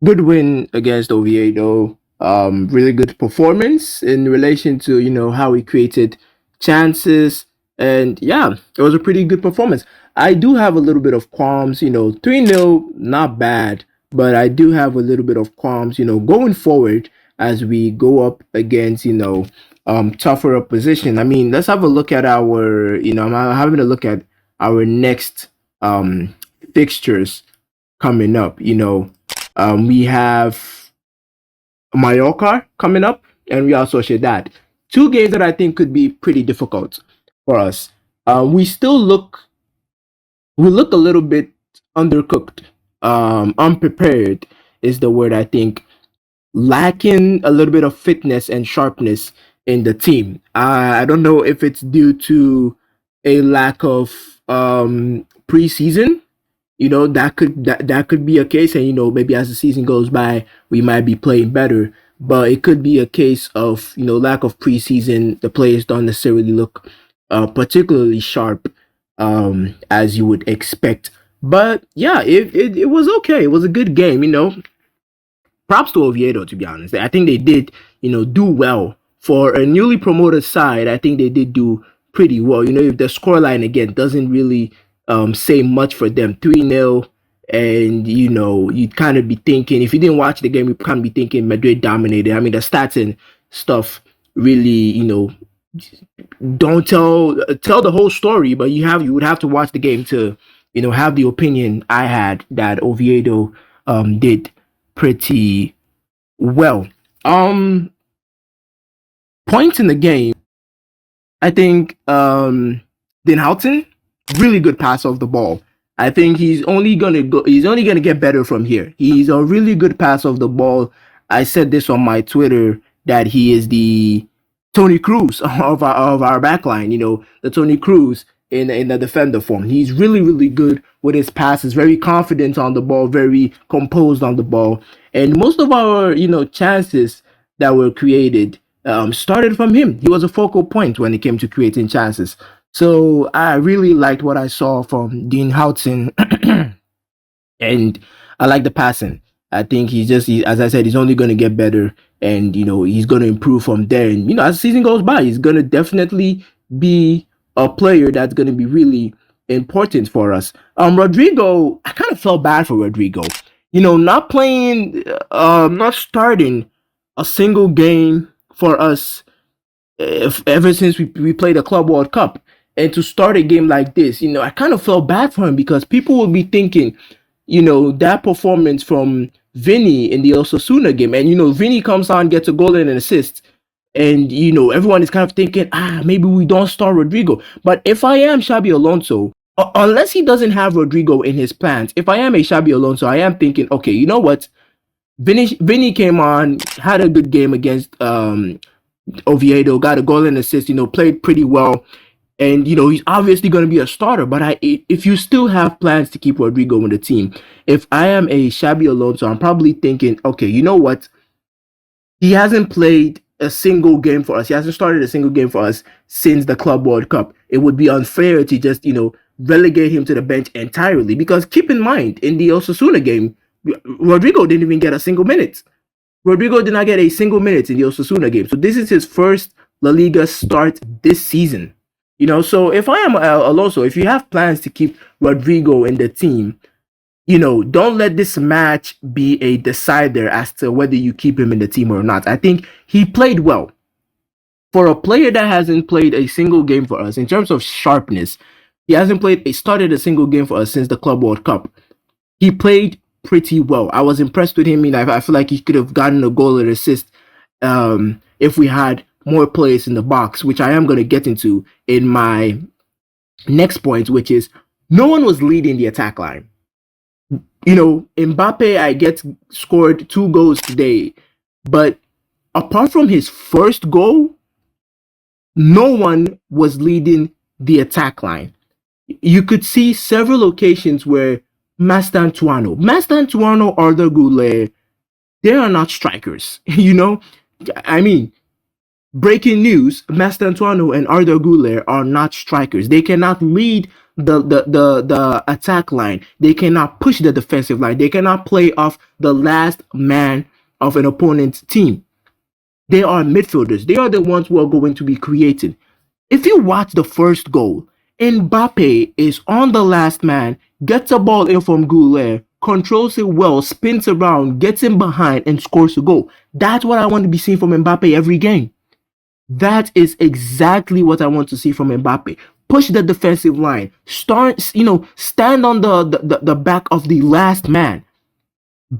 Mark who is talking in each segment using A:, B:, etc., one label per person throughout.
A: Good win against Oviedo. Really good performance in relation to how he created chances, and yeah, it was a pretty good performance. I do have a little bit of qualms. 3-0, not bad, but I do have a little bit of qualms. Going forward as we go up against tougher opposition. I mean, let's have a look at our. I'm having a look at our next fixtures coming up. We have Mallorca coming up, and Real Sociedad. Two games that I think could be pretty difficult for us. We still look a little bit undercooked, unprepared is the word I think, lacking a little bit of fitness and sharpness in the team. I don't know if it's due to a lack of preseason. That could be a case, and maybe as the season goes by we might be playing better, but it could be a case of lack of preseason. The players don't necessarily look particularly sharp, as you would expect. But yeah, it was okay. It was a good game. Props to Oviedo, to be honest. I think they did do well for a newly promoted side. I think they did do pretty well. If the scoreline again doesn't really say much for them, 3-0, and you'd kind of be thinking, if you didn't watch the game, you'd kind of be thinking Madrid dominated. I mean, the stats and stuff really, don't tell the whole story, but you would have to watch the game to have the opinion I had that Oviedo did pretty well. Um, Points in the game, I think Den Houten, really good pass off the ball. I think he's only gonna get better from here. He's a really good pass off the ball. I said this on my Twitter that he is the Tony Cruz of our backline. The Tony Cruz in the defender form. He's really really good with his passes. Very confident on the ball. Very composed on the ball. And most of our chances that were created started from him. He was a focal point when it came to creating chances. So I really liked what I saw from Dean Houghton, and I like the passing. I think as I said, he's only going to get better, and he's going to improve from there. And as the season goes by, he's going to definitely be a player that's going to be really important for us. Rodrygo, I kind of felt bad for Rodrygo. Not playing, not starting a single game for us ever since we played the Club World Cup. And to start a game like this, I kind of felt bad for him because people will be thinking, that performance from Vini in the Osasuna game. And, Vini comes on, gets a goal and an assist. And, everyone is kind of thinking, maybe we don't start Rodrygo. But if I am Xabi Alonso, unless he doesn't have Rodrygo in his plans, if I am a Xabi Alonso, I am thinking, okay, you know what? Vini came on, had a good game against Oviedo, got a goal and assist, played pretty well. And, he's obviously going to be a starter. But if you still have plans to keep Rodrygo in the team, if I am a Xabi Alonso, I'm probably thinking, okay, you know what? He hasn't played a single game for us. He hasn't started a single game for us since the Club World Cup. It would be unfair to just, relegate him to the bench entirely. Because keep in mind, in the Osasuna game, Rodrygo didn't even get a single minute. Rodrygo did not get a single minute in the Osasuna game. So this is his first La Liga start this season. So if I am Alonso, if you have plans to keep Rodrygo in the team, don't let this match be a decider as to whether you keep him in the team or not. I think he played well. For a player that hasn't played a single game for us, in terms of sharpness, he hasn't started a single game for us since the Club World Cup. He played pretty well. I was impressed with him. I feel like he could have gotten a goal or assist if we had more players in the box, which I am going to get into in my next point, which is no one was leading the attack line. Mbappé, I get scored 2 goals today, but apart from his first goal, no one was leading the attack line. You could see several occasions where Mastantuono, Arda Güler, they are not strikers. I mean, Breaking news: Mastantuono and Arda Güler are not strikers. They cannot lead the attack line. They cannot push the defensive line. They cannot play off the last man of an opponent's team. They are midfielders. They are the ones who are going to be creating. If you watch the first goal, Mbappé is on the last man, gets a ball in from Güler, controls it well, spins around, gets in behind, and scores a goal. That's what I want to be seeing from Mbappé every game. That is exactly what I want to see from Mbappe. Push the defensive line. Stand on the back of the last man.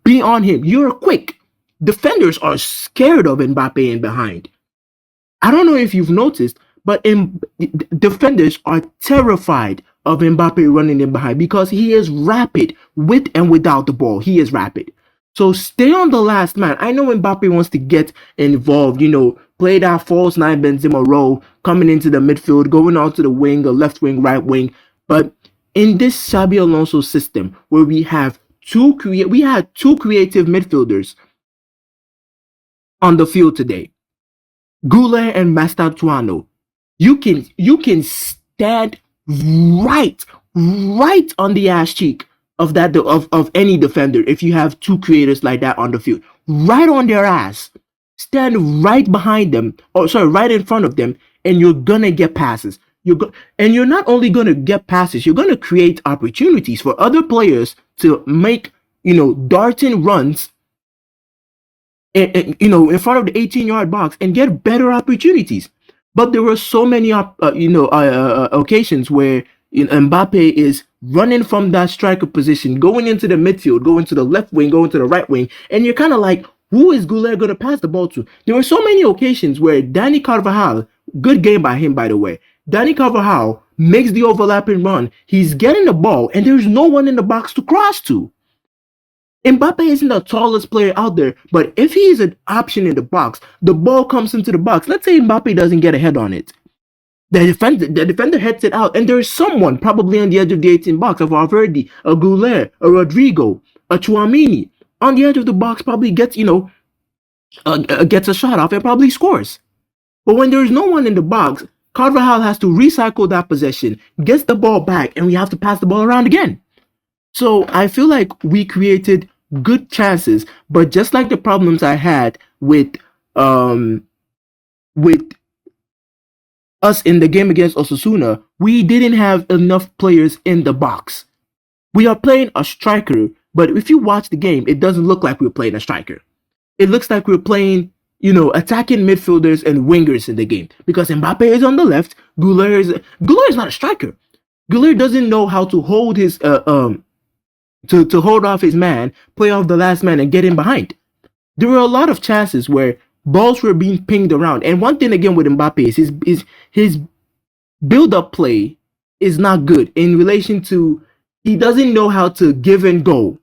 A: Be on him. You're quick. Defenders are scared of Mbappe in behind. I don't know if you've noticed, but defenders are terrified of Mbappe running in behind because he is rapid with and without the ball. He is rapid. So stay on the last man. I know Mbappe wants to get involved, play that false nine Benzema role, coming into the midfield, going out to the wing, or left wing, right wing. But in this Xabi Alonso system, where we had two creative midfielders on the field today, Güler and Mastantuono, you can stand right on the ass cheek of any defender if you have two creators like that on the field, right on their ass. Stand right behind them, right in front of them, and you're gonna get passes. And you're not only gonna get passes, you're gonna create opportunities for other players to make darting runs in front of the 18-yard box and get better opportunities. But there were so many occasions where Mbappe is running from that striker position, going into the midfield, going to the left wing, going to the right wing, and you're kind of like, who is Güler going to pass the ball to? There were so many occasions where Dani Carvajal, good game by him, by the way, Dani Carvajal makes the overlapping run. He's getting the ball, and there's no one in the box to cross to. Mbappe isn't the tallest player out there, but if he is an option in the box, the ball comes into the box. Let's say Mbappe doesn't get a head on it. The defender heads it out, and there's someone probably on the edge of the 18 box, a Valverde, a Güler, a Rodrygo, a Tchouaméni, on the edge of the box, probably gets a shot off and probably scores. But when there's no one in the box, Carvajal has to recycle that possession, gets the ball back, and we have to pass the ball around again. So I feel like we created good chances, but just like the problems I had with us in the game against Osasuna, we didn't have enough players in the box. We are playing a striker, but if you watch the game, it doesn't look like we're playing a striker. It looks like we're playing, attacking midfielders and wingers in the game, because Mbappe is on the left, Güler is not a striker. Güler doesn't know how to hold his to hold off his man, play off the last man, and get in behind. There were a lot of chances where balls were being pinged around. And one thing again with Mbappe is his build-up play is not good in relation to, he doesn't know how to give and go.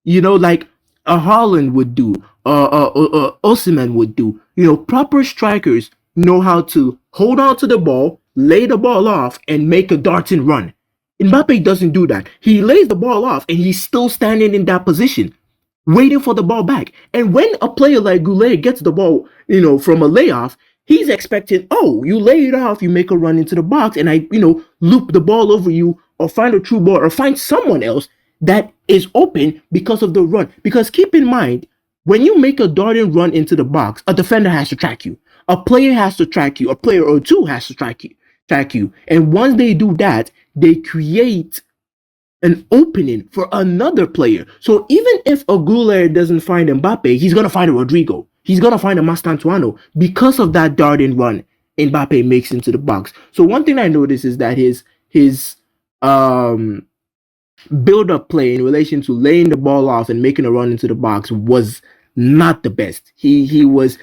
A: Like a Haaland would do, Osimhen would do. Proper strikers know how to hold on to the ball, lay the ball off, and make a darting run. Mbappe doesn't do that. He lays the ball off and he's still standing in that position, waiting for the ball back. And when a player like Güler gets the ball, from a layoff, he's expecting, oh, you lay it off, you make a run into the box, and I, loop the ball over you, or find a true ball, or find someone else that is open because of the run. Because keep in mind, when you make a darting run into the box, a defender has to track you. A player has to track you. A player or two has to track you. And once they do that, they create an opening for another player. So even if a Güler doesn't find Mbappe, he's going to find a Rodrygo. He's going to find a Mastantuono because of that darting run Mbappe makes into the box. So one thing I noticed is that his build-up play in relation to laying the ball off and making a run into the box was not the best. He was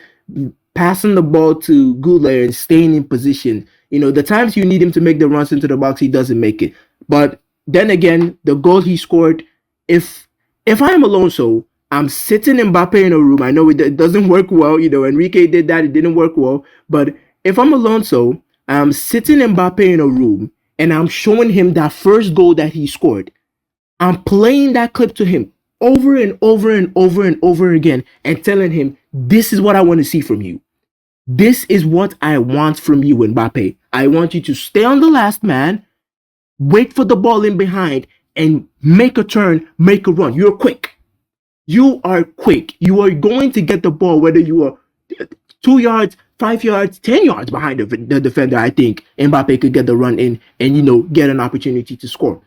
A: passing the ball to Güler and staying in position. The times you need him to make the runs into the box, he doesn't make it. But then again, the goal he scored, if I am Alonso, I'm sitting Mbappe in a room. I know it doesn't work well. Enrique did that. It didn't work well. But if I'm Alonso, I'm sitting Mbappe in a room and I'm showing him that first goal that he scored. I'm playing that clip to him over and over and over and over again and telling him, this is what I want to see from you. This is what I want from you, Mbappe. I want you to stay on the last man, wait for the ball in behind, and make a turn, make a run. You're quick. You are quick. You are going to get the ball whether you are 2 yards, 5 yards, 10 yards behind the defender. I think Mbappe could get the run in and get an opportunity to score.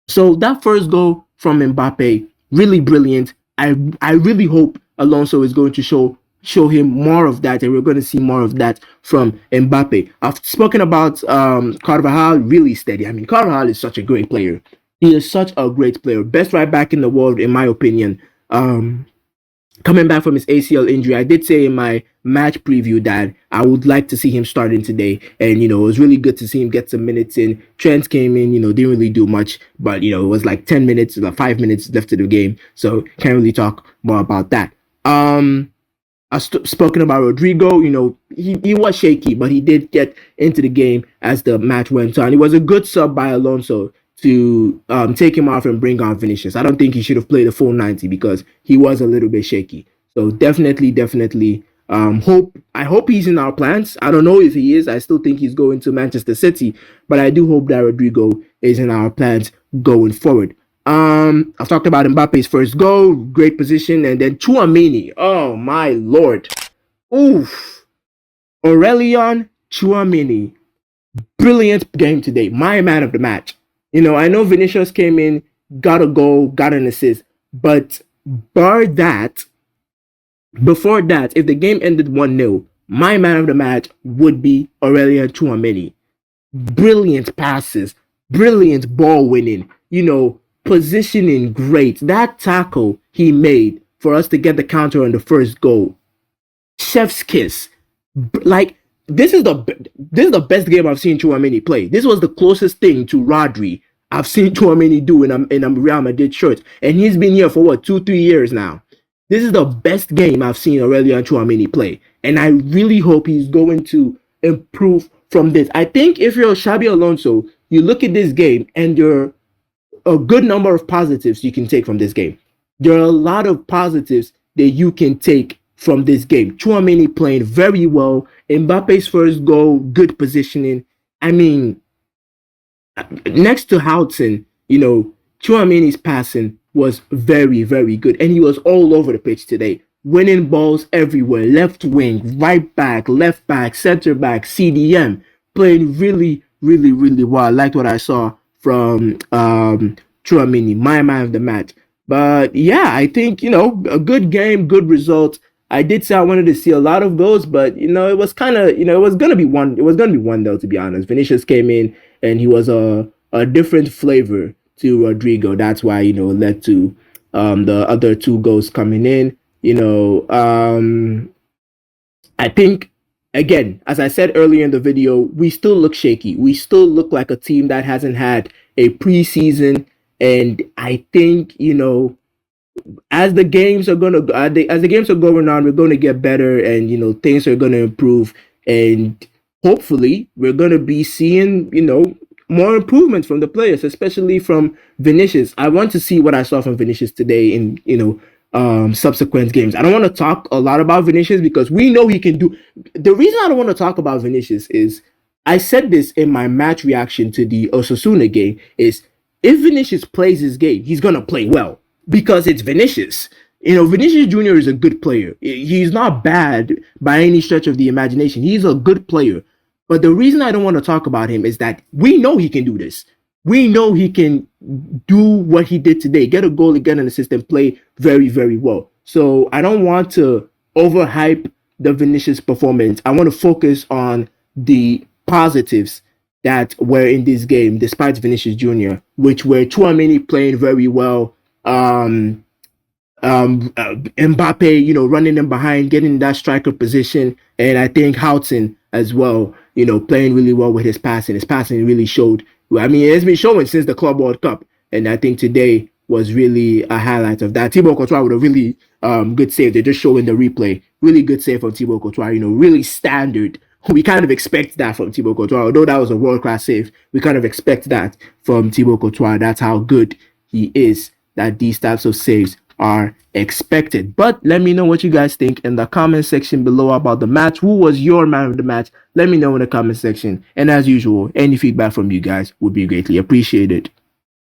A: So that first goal from Mbappe, really brilliant. I really hope Alonso is going to show him more of that, and we're going to see more of that from Mbappe. I've spoken about Carvajal, really steady. I mean, Carvajal is such a great player. He is such a great player. Best right back in the world, in my opinion. Coming back from his ACL injury, I did say in my match preview that I would like to see him starting today. And, it was really good to see him get some minutes in. Trent came in, didn't really do much, but, it was like 10 minutes, like 5 minutes left of the game. So can't really talk more about that. I've spoken about Rodrygo. He was shaky, but he did get into the game as the match went on. It was a good sub by Alonso to take him off and bring on Vinícius. I don't think he should have played the full 90 because he was a little bit shaky. So definitely, I hope he's in our plans. I don't know if he is. I still think he's going to Manchester City, but I do hope that Rodrygo is in our plans going forward. I've talked about Mbappe's first goal, great position, and then Tchouaméni. Oh my lord. Oof. Aurélien Tchouaméni. Brilliant game today. My man of the match. I know Vinícius came in, got a goal, got an assist, but before that, if the game ended 1-0, my man of the match would be Aurélien Tchouaméni. Brilliant passes, brilliant ball winning, positioning great. That tackle he made for us to get the counter on the first goal. Chef's kiss. This is the best game I've seen Tchouaméni play. This was the closest thing to Rodri I've seen Tchouaméni do in a Real Madrid shirt. And he's been here for 2-3 years now. This is the best game I've seen Aurélien Tchouaméni play. And I really hope he's going to improve from this. I think if you're Xabi Alonso, you look at this game and you're a good number of positives you can take from this game. There are a lot of positives that you can take from this game. Tchouaméni playing very well. Mbappe's first goal, good positioning. I mean, next to Houghton, Tchouaméni's passing was very, very good. And he was all over the pitch today. Winning balls everywhere. Left wing, right back, left back, center back, CDM. Playing really, really, really well. I liked what I saw from Tchouaméni, my man of the match. But yeah, I think, a good game, good result. I did say I wanted to see a lot of goals, but it was kind of, it was gonna be one. It was gonna be one though, to be honest. Vinícius came in and he was a different flavor to Rodrygo. That's why it led to the other two goals coming in. I think again, as I said earlier in the video, we still look shaky. We still look like a team that hasn't had a preseason, and I think as the games are going on, we're going to get better, and things are going to improve, and hopefully we're going to be seeing more improvements from the players, especially from Vinícius. I want to see what I saw from Vinícius today in subsequent games. I don't want to talk a lot about Vinícius because we know he can do. The reason I don't want to talk about Vinícius is I said this in my match reaction to the Osasuna game is if Vinícius plays his game, he's going to play well. Because it's Vinícius. Vinícius Jr. is a good player. He's not bad by any stretch of the imagination. He's a good player. But the reason I don't want to talk about him is that we know he can do this. We know he can do what he did today. Get a goal, get an assist, and play very, very well. So I don't want to overhype the Vinícius performance. I want to focus on the positives that were in this game, despite Vinícius Jr., which were Tchouaméni playing very well, Mbappe, running them behind, getting that striker position, and I think Houghton as well, playing really well with his passing. His passing really showed. I mean, it's been showing since the Club World Cup, and I think today was really a highlight of that. Thibaut Courtois with a really good save. They're just showing the replay. Really good save from Thibaut Courtois. Really standard. We kind of expect that from Thibaut Courtois. Although that was a world-class save, we kind of expect that from Thibaut Courtois. That's how good he is, that these types of saves are expected. But let me know what you guys think in the comment section below about the match. Who was your man of the match? Let me know in the comment section. And as usual, any feedback from you guys would be greatly appreciated.